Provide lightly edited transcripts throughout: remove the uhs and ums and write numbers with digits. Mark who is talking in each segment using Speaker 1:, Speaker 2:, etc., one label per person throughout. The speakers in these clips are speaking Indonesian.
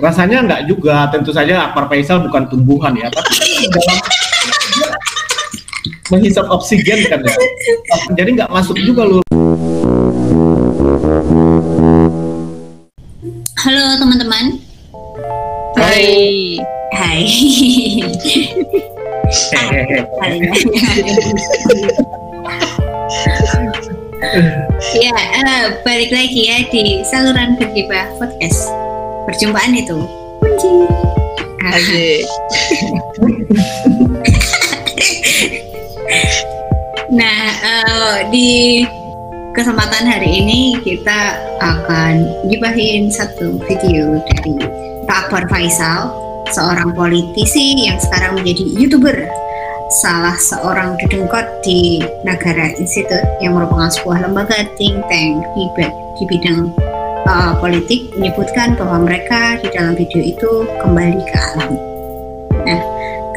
Speaker 1: Rasanya enggak juga, tentu saja Akbar Faisal bukan tumbuhan ya, tapi dalam menghisap oksigen kan ya. Jadi nggak masuk juga loh.
Speaker 2: Halo teman-teman.
Speaker 3: Hai.
Speaker 2: Hai. Ya, balik lagi ya di saluran Bergibah Podcast. Perjumpaan itu kunci.
Speaker 3: Asik.
Speaker 2: Nah, di kesempatan hari ini kita akan gibahin satu video dari Pak Akbar Faisal, seorang politisi yang sekarang menjadi YouTuber, salah seorang dedengkot di Nagara Institute yang merupakan sebuah lembaga think tank di bidang politik, menyebutkan bahwa mereka di dalam video itu kembali ke alam. Nah,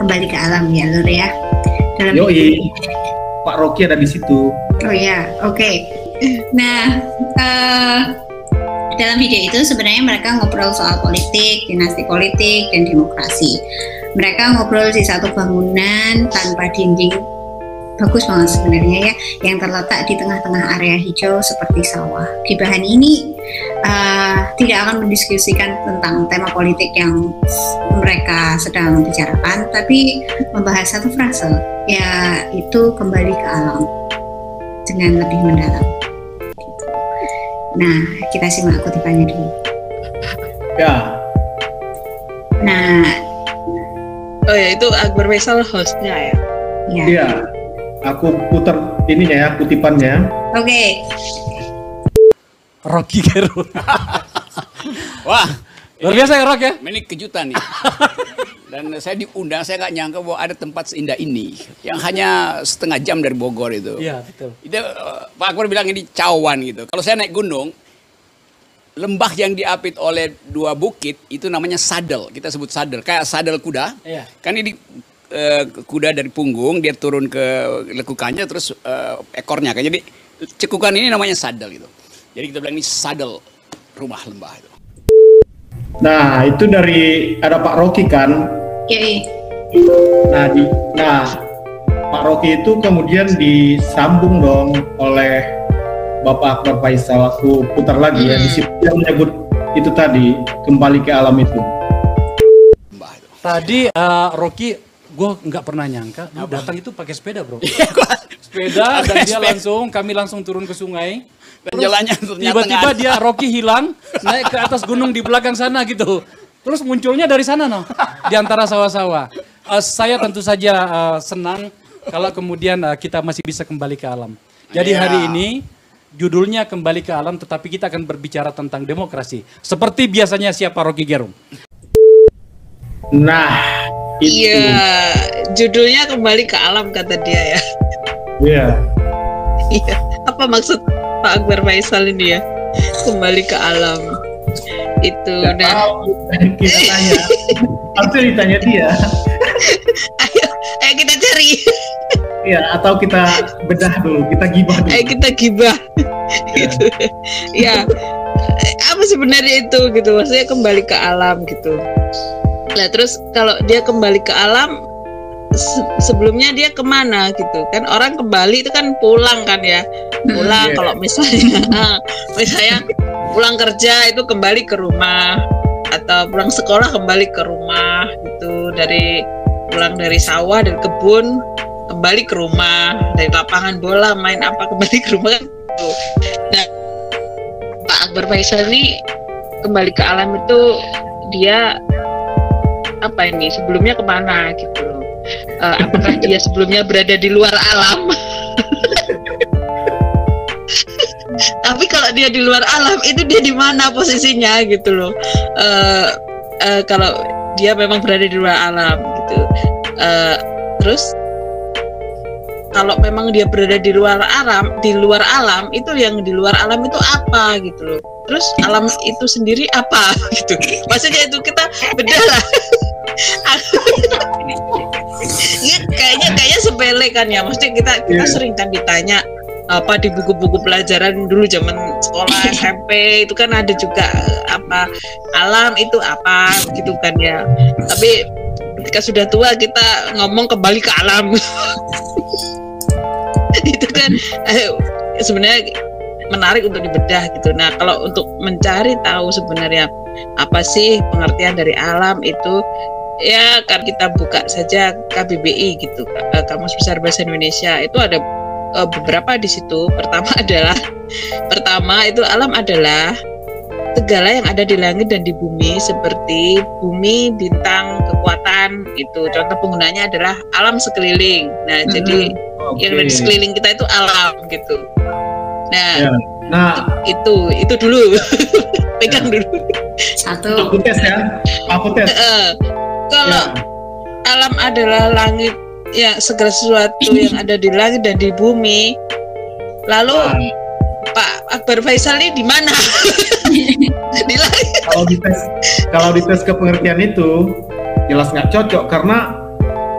Speaker 2: kembali ke alam ya Lur ya. Dalam
Speaker 1: Yoi, Pak Rocky ada di situ.
Speaker 2: Oh ya, oke. Nah, dalam video itu sebenarnya mereka ngobrol soal politik, dinasti politik, dan demokrasi. Mereka ngobrol di satu bangunan tanpa dinding, bagus banget sebenarnya ya, yang terletak di tengah-tengah area hijau seperti sawah. Gibahan ini tidak akan mendiskusikan tentang tema politik yang mereka sedang bicarakan, tapi membahas satu frase, yaitu kembali ke alam dengan lebih mendalam. Nah, kita simak kutipannya dulu.
Speaker 1: Ya.
Speaker 2: Nah,
Speaker 3: oh ya, itu Akbar Faisal hostnya ya?
Speaker 1: Iya. Aku putar ininya ya, kutipannya.
Speaker 2: Oke.
Speaker 4: Rocky Gerung.
Speaker 5: Wah,
Speaker 4: luar biasa ya Rock ya?
Speaker 5: ini kejutan nih. Dan saya diundang, saya nggak nyangka bahwa ada tempat seindah ini yang hanya setengah jam dari Bogor itu.
Speaker 4: Iya betul.
Speaker 5: Itu Pak Akbar bilang ini cawan gitu. Kalau saya naik gunung, lembah yang diapit oleh dua bukit itu namanya sadel. Kita sebut sadel, kayak sadel kuda.
Speaker 4: Iya.
Speaker 5: Kan ini kuda dari punggung dia turun ke lekukannya terus ekornya kan. Jadi cekukan ini namanya sadel gitu. Jadi kita bilang ini sadel rumah lembah itu.
Speaker 1: Nah, itu dari ada Pak Rocky kan.
Speaker 2: Oke.
Speaker 1: Nah, Pak Rocky itu kemudian disambung dong oleh Bapak Akbar Faisal. Aku putar lagi ya, di situ dia menyebut itu tadi, kembali ke alam itu.
Speaker 4: Tadi Rocky, gue nggak pernah nyangka lu datang itu pakai sepeda bro. Sepeda dan dia kami langsung turun ke sungai.
Speaker 5: Dan jalannya
Speaker 4: Tiba-tiba dia Rocky hilang, naik ke atas gunung di belakang sana gitu. Terus munculnya dari sana no, di antara sawah-sawah. Saya tentu saja senang kalau kemudian kita masih bisa kembali ke alam. Jadi hari ini judulnya kembali ke alam, tetapi kita akan berbicara tentang demokrasi. Seperti biasanya siapa Rocky Gerung?
Speaker 1: Nah, itu.
Speaker 3: Iya, judulnya kembali ke alam kata dia ya.
Speaker 1: Iya.
Speaker 3: Iya, apa maksud Pak Akbar Faisal ini ya? Kembali ke alam. Itu
Speaker 1: Nah, kita tanya. Harusnya ditanya dia.
Speaker 3: Ayo kita cari.
Speaker 1: Iya, atau kita bedah dulu, kita gibah dulu.
Speaker 3: Ayo kita gibah. Gitu. Ya. Apa sebenarnya itu gitu? Maksudnya kembali ke alam gitu. Nah, terus kalau dia kembali ke alam, sebelumnya dia kemana gitu kan? Orang kembali itu kan pulang kan ya, pulang. Kalau misalnya pulang kerja itu kembali ke rumah, atau pulang sekolah kembali ke rumah gitu. Pulang dari sawah, dari kebun kembali ke rumah, dari lapangan bola main apa kembali ke rumah kan gitu. Nah, Pak Akbar Faisal ini kembali ke alam itu dia apa ini sebelumnya kemana gitu loh. Apakah dia sebelumnya berada di luar alam? Tapi kalau dia di luar alam itu dia di mana posisinya gitu loh. Kalau dia memang berada di luar alam gitu. Terus kalau memang dia berada di luar alam itu yang di luar alam itu apa gitu loh. Terus alam itu sendiri apa gitu. Maksudnya itu kita bedah lah. Ya, kayaknya sepele kan ya. Maksudnya kita sering kan ditanya apa di buku-buku pelajaran dulu zaman sekolah SMP itu kan ada juga apa alam itu apa gitu kan ya. Tapi ketika sudah tua kita ngomong kembali ke alam. Itu kan sebenarnya menarik untuk dibedah gitu. Nah, kalau untuk mencari tahu sebenarnya apa sih pengertian dari alam itu, ya kan kita buka saja KBBI gitu, Kamus Besar Bahasa Indonesia. Itu ada beberapa di situ. Pertama itu alam adalah segala yang ada di langit dan di bumi, seperti bumi, bintang, kekuatan. Itu contoh penggunaannya adalah alam sekeliling. Nah, jadi yang ada di sekeliling kita itu alam gitu. Nah, itu dulu. Pegang dulu.
Speaker 2: Satu.
Speaker 1: Aku tes ya.
Speaker 3: Kalau alam adalah langit, ya segala sesuatu yang ada di langit dan di bumi. Lalu Pak Akbar Faisal ini di mana? Di langit.
Speaker 1: Kalau dites ke pengertian itu jelas nggak cocok, karena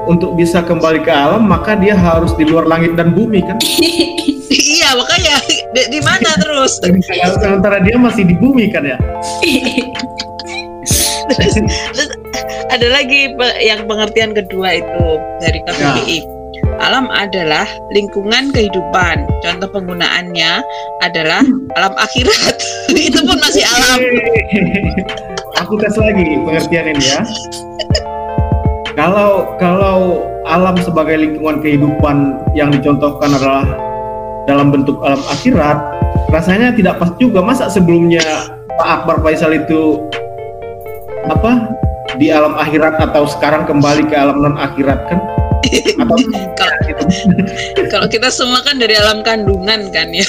Speaker 1: untuk bisa kembali ke alam maka dia harus di luar langit dan bumi kan?
Speaker 3: Iya, makanya di mana terus?
Speaker 1: Sementara dia masih di bumi kan ya?
Speaker 3: Terus ada lagi yang pengertian kedua itu dari KBBI. Alam adalah lingkungan kehidupan. Contoh penggunaannya adalah alam akhirat. Itu pun masih alam.
Speaker 1: Aku tes lagi pengertian ini ya. Kalau alam sebagai lingkungan kehidupan yang dicontohkan adalah dalam bentuk alam akhirat, rasanya tidak pas juga. Masa sebelumnya Pak Akbar Faisal itu di alam akhirat, atau sekarang kembali ke alam non akhirat kan? Atau
Speaker 3: kalau kita semua kan dari alam kandungan kan ya.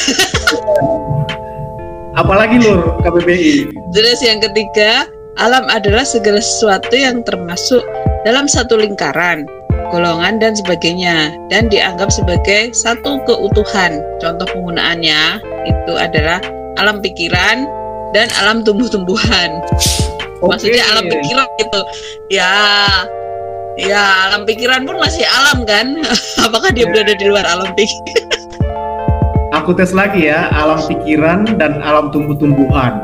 Speaker 1: Apalagi Lur KBBI.
Speaker 3: Terus yang ketiga, alam adalah segala sesuatu yang termasuk dalam satu lingkaran, golongan dan sebagainya, dan dianggap sebagai satu keutuhan. Contoh penggunaannya itu adalah alam pikiran dan alam tumbuh-tumbuhan. Maksudnya alam pikiran gitu. Ya alam pikiran pun masih alam kan? Apakah dia berada di luar alam pikiran?
Speaker 1: Aku tes lagi ya, alam pikiran dan alam tumbuh-tumbuhan.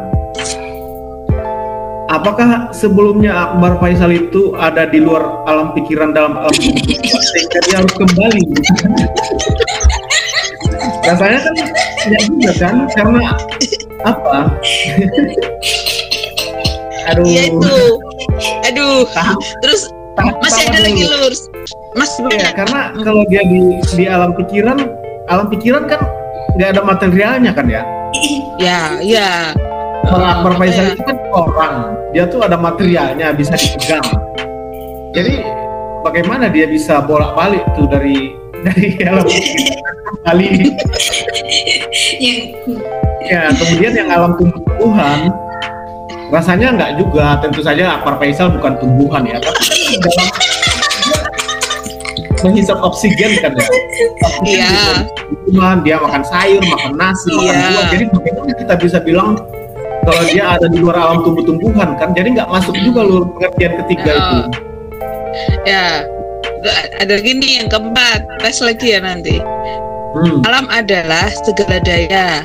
Speaker 1: Apakah sebelumnya Akbar Faisal itu ada di luar alam pikiran dalam alam tumbuh-tumbuhan sehingga dia harus kembali? Rasanya kan tidak juga kan, karena apa?
Speaker 3: Aduh. Terus masih ada lagi Lur. Mas
Speaker 1: ya, karena kalau dia di alam pikiran kan nggak ada materialnya kan ya? Ya. Akbar Faisal itu kan orang, dia tuh ada materialnya, bisa dipegang. Jadi bagaimana dia bisa bolak-balik tuh dari alam kembali? Ya, kemudian yang alam tumbuhan, rasanya nggak juga. Tentu saja Akbar Faisal bukan tumbuhan ya, tapi dalam menghisap oksigen kan ya.
Speaker 3: Iya.
Speaker 1: Dia makan sayur, makan nasi, makan buah. Jadi bagaimana kita bisa bilang kalau dia ada di luar alam tumbuh-tumbuhan kan? Jadi nggak masuk juga Lur pengertian ketiga itu.
Speaker 3: Ya, ada gini yang keempat, tes lagi ya nanti. Alam adalah segala daya,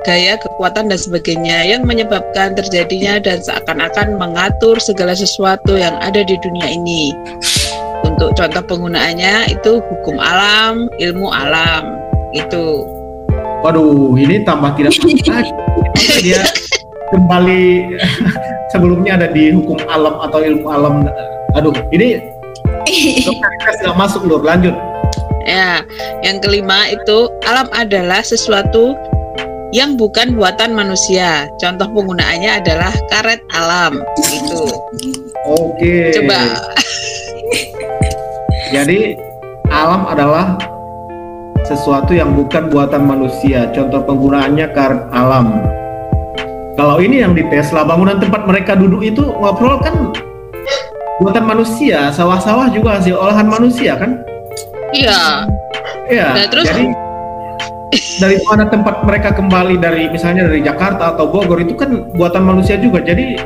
Speaker 3: gaya, kekuatan dan sebagainya yang menyebabkan terjadinya dan seakan-akan mengatur segala sesuatu yang ada di dunia ini. Untuk contoh penggunaannya itu hukum alam, ilmu alam, itu.
Speaker 1: Waduh, ini tambah tidak lagi. Dia kembali sebelumnya ada di hukum alam atau ilmu alam. Aduh, ini nggak masuk Lur, lanjut.
Speaker 3: Ya, yang kelima itu alam adalah sesuatu yang bukan buatan manusia. Contoh penggunaannya adalah karet alam. Itu.
Speaker 1: Oke.
Speaker 3: Coba.
Speaker 1: Jadi alam adalah sesuatu yang bukan buatan manusia. Contoh penggunaannya karet alam. Kalau ini yang di Tesla, bangunan tempat mereka duduk itu ngobrol kan buatan manusia, sawah-sawah juga hasil olahan manusia kan? Iya.
Speaker 3: Nah, terus
Speaker 1: jadi dari mana tempat mereka kembali, dari misalnya dari Jakarta atau Bogor, itu kan buatan manusia juga. Jadi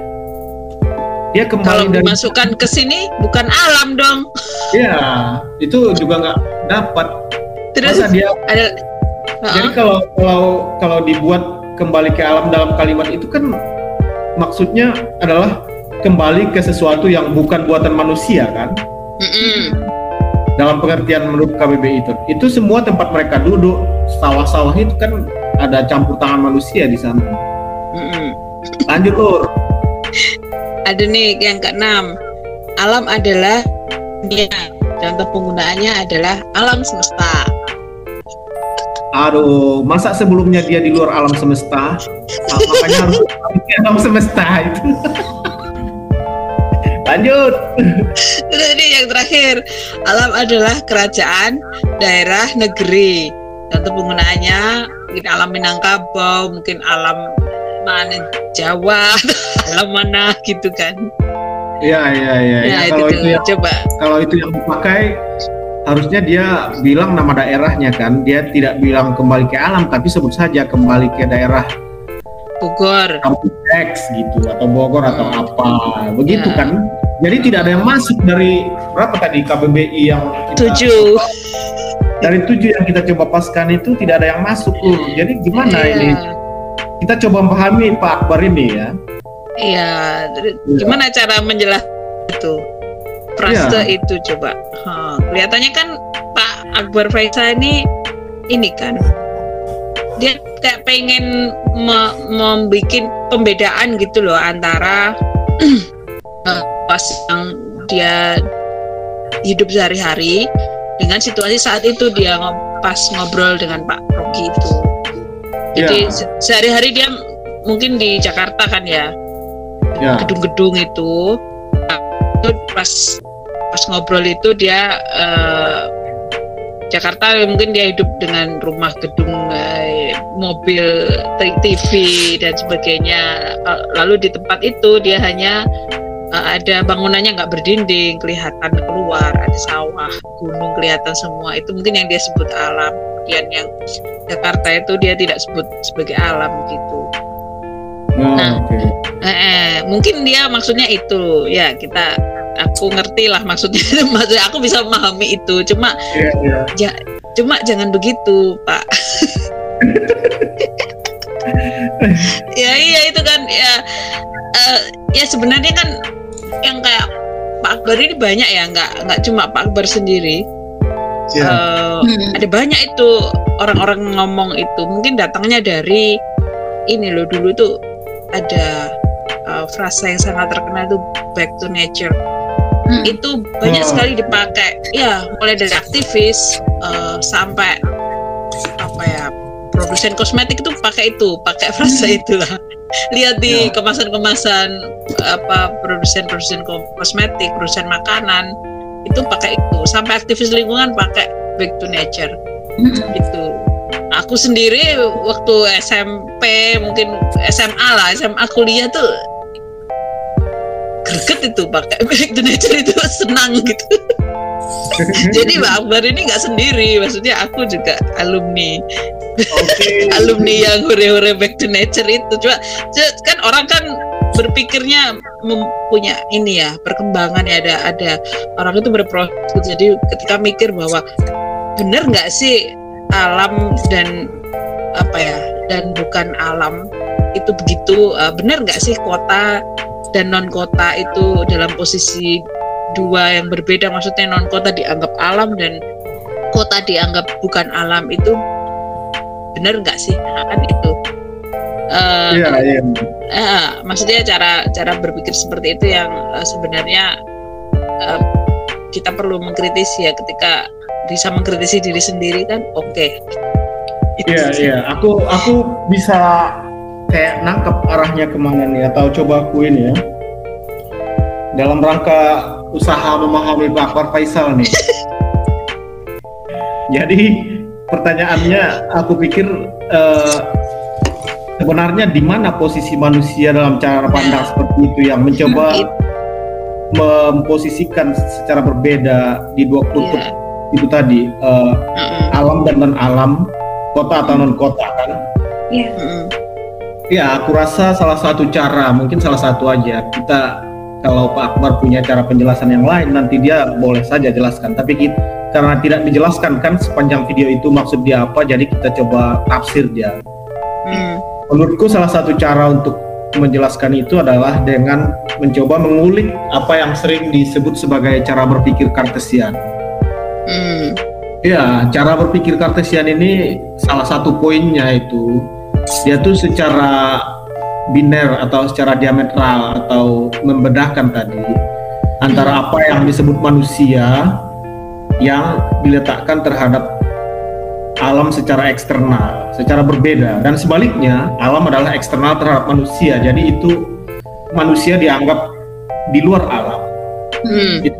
Speaker 1: dia kembali
Speaker 3: kalau
Speaker 1: dari
Speaker 3: dimasukkan ke sini bukan alam dong.
Speaker 1: Iya, itu juga nggak dapat.
Speaker 3: Terus
Speaker 1: dia ada. Jadi kalau dibuat kembali ke alam dalam kalimat itu kan maksudnya adalah kembali ke sesuatu yang bukan buatan manusia kan? Dalam pengertian menurut KBBI itu semua tempat mereka duduk, sawah-sawah itu kan ada campur tangan manusia di sana. Lanjut Lur.
Speaker 3: Ada nih yang keenam, alam adalah dunia. Contoh penggunaannya adalah alam semesta.
Speaker 1: Aduh, masa sebelumnya dia di luar alam semesta? Makanya harus di alam semesta itu. Lanjut.
Speaker 3: Ini yang terakhir, alam adalah kerajaan, daerah, negeri. Contoh penggunaannya mungkin alam Minangkabau, mungkin alam mana Jawa, alam mana gitu kan?
Speaker 1: Iya.
Speaker 3: Ya,
Speaker 1: Kalau itu yang,
Speaker 3: coba.
Speaker 1: Kalau itu yang dipakai, harusnya dia bilang nama daerahnya kan. Dia tidak bilang kembali ke alam, tapi sebut saja kembali ke daerah
Speaker 3: Bogor,
Speaker 1: kampus X gitu, atau Bogor atau apa, begitu
Speaker 3: Ya.
Speaker 1: kan? Jadi tidak ada yang masuk dari berapa tadi KBBI yang kita,
Speaker 3: 7.
Speaker 1: dari 7 yang kita coba paskan itu tidak ada yang masuk Lur. Jadi gimana ini? Kita coba memahami Pak Akbar ini ya.
Speaker 3: Iya, gimana cara menjelaskan itu? Frase
Speaker 1: Iya.
Speaker 3: itu coba. Kelihatannya kan Pak Akbar Faisal ini kan dia kayak pengen membuat pembedaan gitu loh antara pas yang dia hidup sehari-hari dengan situasi saat itu dia pas ngobrol dengan Pak Rocky itu. Jadi sehari-hari dia mungkin di Jakarta kan ya, gedung-gedung itu. Pas ngobrol itu dia Jakarta mungkin dia hidup dengan rumah gedung, mobil, TV dan sebagainya. Lalu di tempat itu dia hanya ada bangunannya nggak berdinding, kelihatan keluar, ada sawah, gunung kelihatan semua. Itu mungkin yang dia sebut alam. Kemudian yang Jakarta itu dia tidak sebut sebagai alam gitu. Mungkin dia maksudnya itu ya, aku ngerti lah maksudnya. Maksudnya aku bisa memahami itu, cuma cuma jangan begitu Pak. Iya itu kan ya, ya sebenarnya kan yang kayak Pak Akbar ini banyak ya, nggak cuma Pak Akbar sendiri. Ada banyak itu orang-orang ngomong itu, mungkin datangnya dari ini loh, dulu tuh ada frasa yang sangat terkenal itu back to nature. Itu banyak sekali dipakai ya, mulai dari aktivis sampai apa ya, produsen kosmetik itu pakai frasa itulah. Lihat di kemasan-kemasan apa, produsen kosmetik, produsen makanan itu pakai itu, sampai aktivis lingkungan pakai back to nature. Gitu. Aku sendiri waktu SMP, mungkin SMA lah, SMA kuliah tuh greget itu pakai back to nature, itu senang gitu. Jadi Mbak Akbar ini nggak sendiri, maksudnya aku juga alumni. Alumni yang hore-hore back to nature itu. Cuma kan orang kan berpikirnya mempunyai ini ya, perkembangan ya, ada orang itu berproses. Jadi ketika mikir bahwa benar nggak sih alam dan apa ya, dan bukan alam itu begitu, benar nggak sih kota dan non kota itu dalam posisi dua yang berbeda, maksudnya non kota dianggap alam dan kota dianggap bukan alam, itu benar nggak sih? Kan itu maksudnya cara berpikir seperti itu yang sebenarnya kita perlu mengkritisi ya. Ketika bisa mengkritisi diri sendiri kan oke.
Speaker 1: Iya. Aku bisa kayak nangkep arahnya kemana nih, atau coba aku ini ya, dalam rangka usaha memahami Pak Akbar Faisal nih. Jadi pertanyaannya, aku pikir sebenarnya di mana posisi manusia dalam cara pandang seperti itu, yang mencoba memposisikan secara berbeda di dua kutub itu tadi, alam dan non alam, kota atau non kota kan? Ya, aku rasa salah satu cara, mungkin salah satu aja. Kita, kalau Pak Akbar punya cara penjelasan yang lain, nanti dia boleh saja jelaskan. Tapi karena tidak dijelaskan kan sepanjang video itu maksud dia apa, jadi kita coba tafsir dia. Menurutku salah satu cara untuk menjelaskan itu adalah dengan mencoba mengulik apa yang sering disebut sebagai cara berpikir Kartesian. Ya, cara berpikir Kartesian ini salah satu poinnya itu dia tuh secara biner atau secara diametral atau membedahkan tadi antara apa yang disebut manusia yang diletakkan terhadap alam secara eksternal, secara berbeda, dan sebaliknya alam adalah eksternal terhadap manusia. Jadi itu manusia dianggap di luar alam. Itu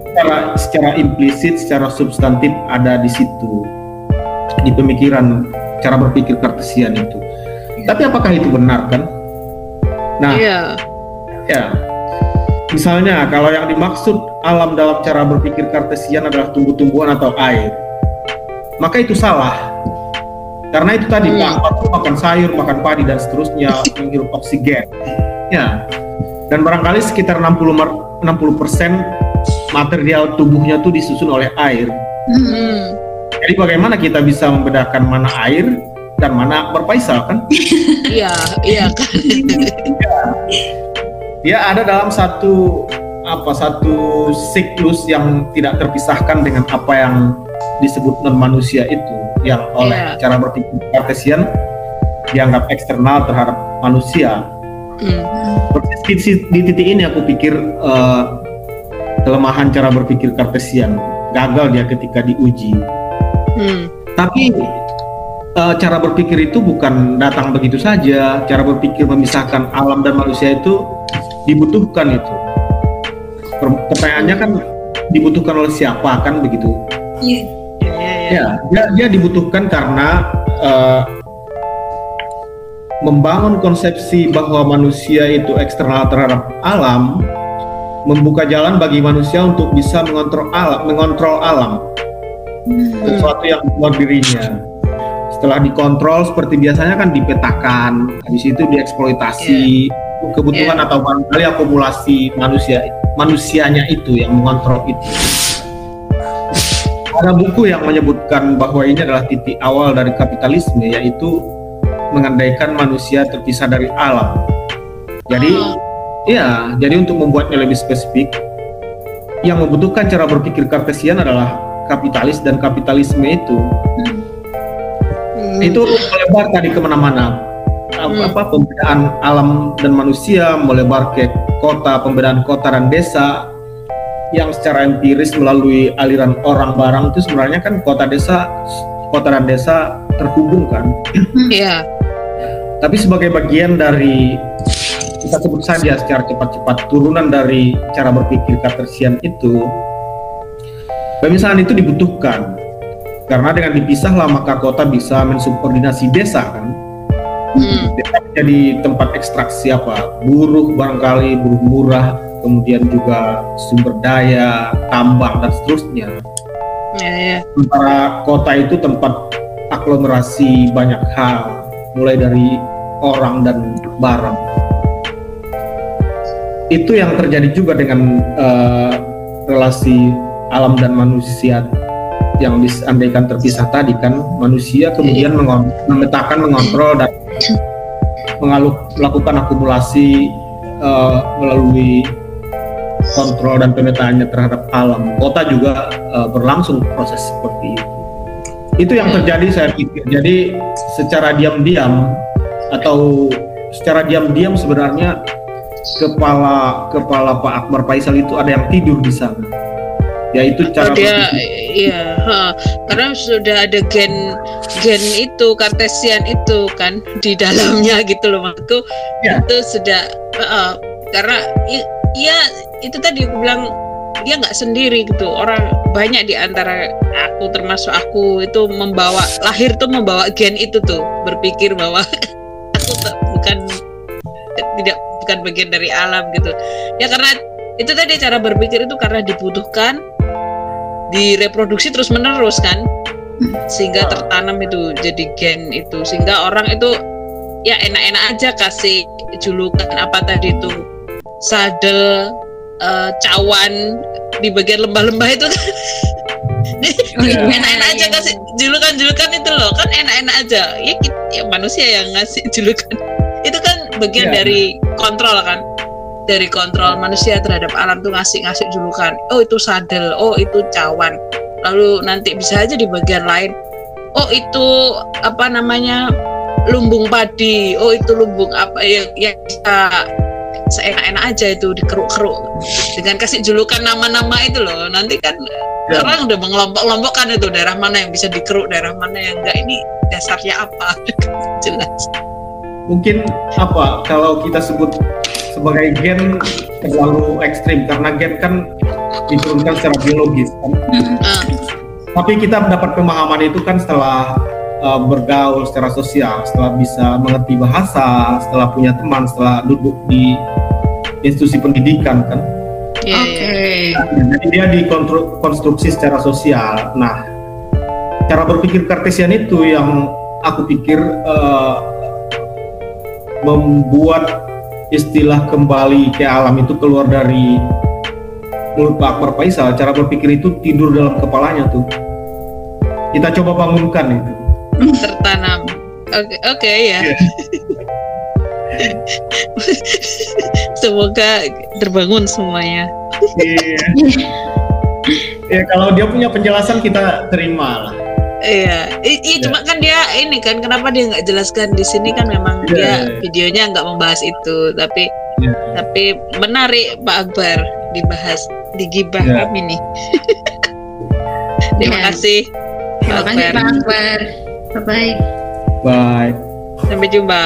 Speaker 1: secara implisit, secara substantif ada di situ di pemikiran cara berpikir Kartesian itu. Tapi apakah itu benar kan? Nah, ya, misalnya kalau yang dimaksud alam dalam cara berpikir Kartesian adalah tumbuh-tumbuhan atau air, maka itu salah. Karena itu tadi makan sayur, makan padi dan seterusnya, menghirup oksigen. Ya, dan barangkali sekitar 60% material tubuhnya tuh disusun oleh air. Jadi bagaimana kita bisa membedakan mana air dan mana berpaisal kan?
Speaker 3: Iya kan.
Speaker 1: Dia ada dalam satu siklus yang tidak terpisahkan dengan apa yang disebut non manusia itu, yang oleh cara berpikir Kartesian dianggap eksternal terhadap manusia. Di titik ini aku pikir kelemahan cara berpikir Kartesian, gagal dia ketika diuji. Tapi cara berpikir itu bukan datang begitu saja. Cara berpikir memisahkan alam dan manusia itu dibutuhkan itu. Pertanyaannya kan dibutuhkan oleh siapa kan begitu? Ya, dia dibutuhkan karena membangun konsepsi bahwa manusia itu eksternal terhadap alam, membuka jalan bagi manusia untuk bisa mengontrol alam, sesuatu yang di luar dirinya. Setelah dikontrol seperti biasanya kan dipetakan, habis itu dieksploitasi kebutuhan atau barangkali akumulasi manusianya itu yang mengontrol itu. Ada buku yang menyebutkan bahwa ini adalah titik awal dari kapitalisme, yaitu mengandaikan manusia terpisah dari alam. Jadi jadi untuk membuatnya lebih spesifik, yang membutuhkan cara berpikir Kartesian adalah kapitalis dan kapitalisme itu. Itu melebar tadi kemana-mana. Pembedaan alam dan manusia melebar ke kota, pembedaan kota dan desa, yang secara empiris melalui aliran orang barang itu sebenarnya kan kota dan desa terhubung kan. Tapi sebagai bagian dari, kita sebut saja secara cepat-cepat, turunan dari cara berpikir Kartesian itu, pemisahan itu dibutuhkan. Karena dengan dipisahlah maka kota bisa mensubordinasi desa kan. Desa jadi tempat ekstraksi buruh barangkali, buruh murah, kemudian juga sumber daya, tambang dan seterusnya. Sementara kota itu tempat aglomerasi banyak hal, mulai dari orang dan barang. Itu yang terjadi juga dengan relasi alam dan manusia yang diandaikan terpisah tadi kan. Manusia kemudian memetakan, mengontrol dan melakukan akumulasi melalui kontrol dan pemetaannya terhadap alam. Kota juga berlangsung proses seperti itu. Itu yang terjadi saya pikir. Jadi secara diam-diam sebenarnya kepala Pak Akbar Faisal itu ada yang tidur di sana. Yaitu cara
Speaker 3: karena sudah ada gen itu Kartesian itu kan di dalamnya gitu loh maksudku. Itu sudah karena itu tadi aku bilang dia nggak sendiri gitu. Orang banyak di antara aku termasuk aku itu lahir tuh membawa gen itu tuh, berpikir bahwa aku bukan bagian dari alam gitu. Ya karena itu tadi cara berpikir itu karena dibutuhkan, direproduksi terus menerus kan, sehingga tertanam itu jadi gen itu, sehingga orang itu ya enak-enak aja kasih julukan apa tadi itu sadel, cawan di bagian lembah-lembah itu kan. Enak-enak aja kasih julukan itu loh kan, enak-enak aja ya manusia yang ngasih julukan itu kan bagian
Speaker 1: Iya.
Speaker 3: dari kontrol kan, dari kontrol manusia terhadap alam tuh ngasih julukan. Oh itu sadel, oh itu cawan. Lalu nanti bisa aja di bagian lain, oh itu apa namanya lumbung padi, oh itu lumbung apa yang bisa seenak-enak aja itu dikeruk-keruk dengan kasih julukan nama-nama itu loh. Nanti kan
Speaker 1: Ya.
Speaker 3: orang udah mengelompok-kelompokkan itu daerah mana yang bisa dikeruk, daerah mana yang enggak, ini dasarnya apa. Jelas.
Speaker 1: Mungkin apa kalau kita sebut sebagai gen terlalu ekstrim karena gen kan diturunkan secara biologis kan.
Speaker 3: Ah,
Speaker 1: Tapi kita mendapat pemahaman itu kan setelah bergaul secara sosial, setelah bisa mengerti bahasa, setelah punya teman, setelah duduk di institusi pendidikan kan.
Speaker 3: iya,
Speaker 2: Oke.
Speaker 3: iya.
Speaker 1: Jadi dia dikonstruksi secara sosial. Nah, cara berpikir Kartesian itu yang aku pikir membuat istilah kembali ke alam itu keluar dari mulut Pak Akbar Faisal. Cara berpikir itu tidur dalam kepalanya tuh. Kita coba bangunkan itu.
Speaker 3: Tertanam. Oke, ya.
Speaker 1: Iya.
Speaker 3: Semoga terbangun semuanya.
Speaker 1: Iya. Ya kalau dia punya penjelasan kita terima lah.
Speaker 3: Iya,
Speaker 1: Ya.
Speaker 3: cuma kan dia ini kan, kenapa dia nggak jelaskan di sini kan memang
Speaker 1: Iya,
Speaker 3: dia
Speaker 1: iya.
Speaker 3: videonya nggak membahas itu, tapi
Speaker 1: Ya.
Speaker 3: menarik Pak Akbar dibahas di Gibah
Speaker 1: Iya.
Speaker 3: kami nih. Terima
Speaker 2: Iya.
Speaker 3: kasih
Speaker 2: Terima
Speaker 3: Pak
Speaker 2: kasih
Speaker 3: Akbar.
Speaker 2: Pak Akbar. Bye bye.
Speaker 1: Bye.
Speaker 3: Sampai jumpa.